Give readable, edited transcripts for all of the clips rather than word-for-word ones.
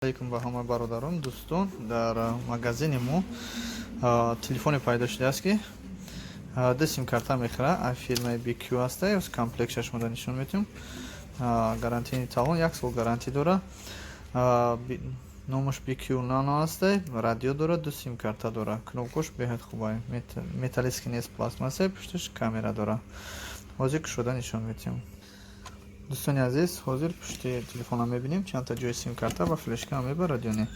Алейкум ба ҳама бародарон, дӯстон. Дар магазини мо телефоне пайдо шудааст ки ду сим-карта мехӯрад. аз фирмаи BQ аст. Комплексаш мода нишон метавонем. Гарантияи талон 1 сол гарантия дорад. Номаш BQ Nano аст. Радио дорад, ду сим-карта дорад. Кнопкаш беҳад хуб аст. Металлически нест, пластмасса, пушташ камера дорад. ҳозир кушода нишон метавонем. дӯстони азиз, ҳозир пушти телефона мебинем чандта ҷои сим-карта ва флешка меба радиони.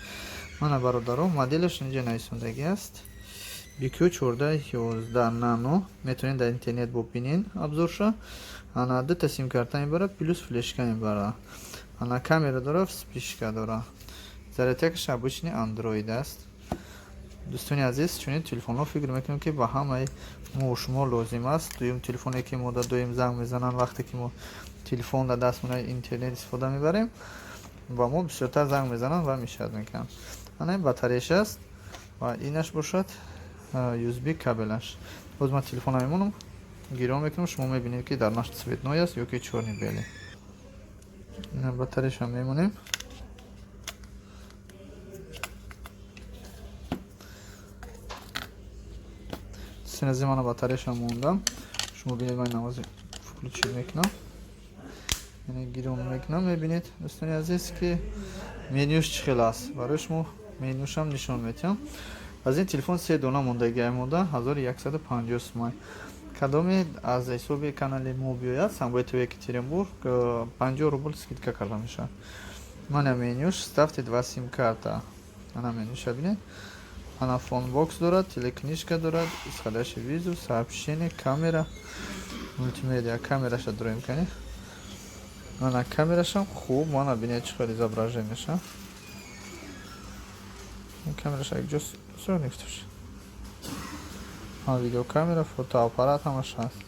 Мана бародаро, моделаш инҷа нависондагӣ аст. BQ 1411 Nano. Метавонед дар интернет бубинед обзорша. Ана дута сим-карта мебарад, плюс флешка мебарад. Ана камера дорад, вспишка дорад. Зарядкаш обычный Android аст. дӯстони азиз, чунин телефонҳо фикр мекунем ки ба ҳамаи мо шумо лозим аст. Дуюм телефоне ки мо доим занг мезананд вақте ки мо телефон дар дастмона интернет истифода мебарем, ба мо бисёртар занг мезананд ва мишат мекунанд. Ана ин батареяш аст ва инаш бошад USB кабелаш. боз ман телефона мемонам, гирён мекунам, шумо мебинед ки дар наш цветной аст ё ки чорни бели. Ина батареяша мемонем. Синази мана батареяша мондам. Шумо бинед ман навози включи мекунам. یعنی گیرون میکنم میبینید دوستان عزیز که منیوش چه خیلی است. برای شما منیوش هم نشان میتونم. از این تلفن 3 دانه موندگی مونده 1150 سوم. کدام از حساب کانال ما بیاید سمبویت یکتریمبورگ 50 روبل скидка کرده میشه. من منیوش ставте 2 سیم карта. انا منیوش ببینید. انا فون باکس دارد، تلکنیشکا دارد، исходящий визу, сообщение, камера, мультимедиа камераш дроим کنید. ана камерашам хуб, мана бинед чӣ хел изображенияша. ин камераша якҷо сур нефташ. видеокамера, фотоаппарат ҳамаш ҳаст.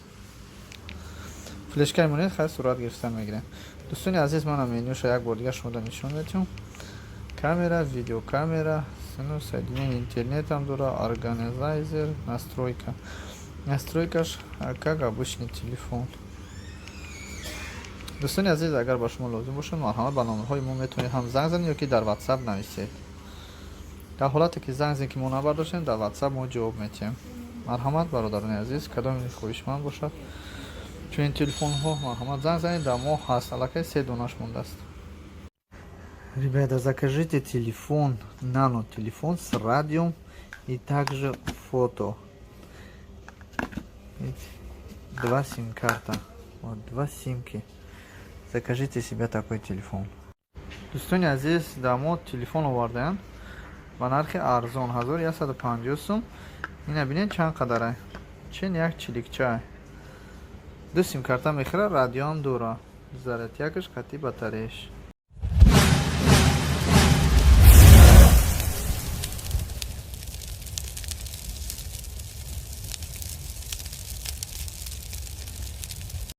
флешкаи монед хай сурат гирифтан мегирем. дӯстони азиз, мана менюша як бор дига шумода нишон метавонам. камера, видеокамера, соединение интернетам дора, организатор, настройка. Настройкаш как обычный телефон. دوستانی عزیز، اگر با شما لازم باشه مرحمت به نامه‌های ما میتونید هم زنگ زنید یا که در واتساپ نویسید. در حالتی که زنگ زنید که ما نبرداشتیم در واتساپ ما جواب میتیم. مرحمت برادران عزیز، کدام خواهشمند باشد چون این تلفن ها مرحمت زنگ زنید در ما هست. الکی 3 دونش مونده است. Ребята, закажите телефон, нано телефон с радио и также фото. 2 сим-карта. Вот 2 симки. Закажите себе такой телефон. دوستان عزیز، در ما تلفن آوردن با نرخ ارزان 1150 сум. این ببینید چند قدره. چین یک چلیکچه. 2 سیم карта میخره، رادیو هم داره. زرد یکش قطعی باتریش.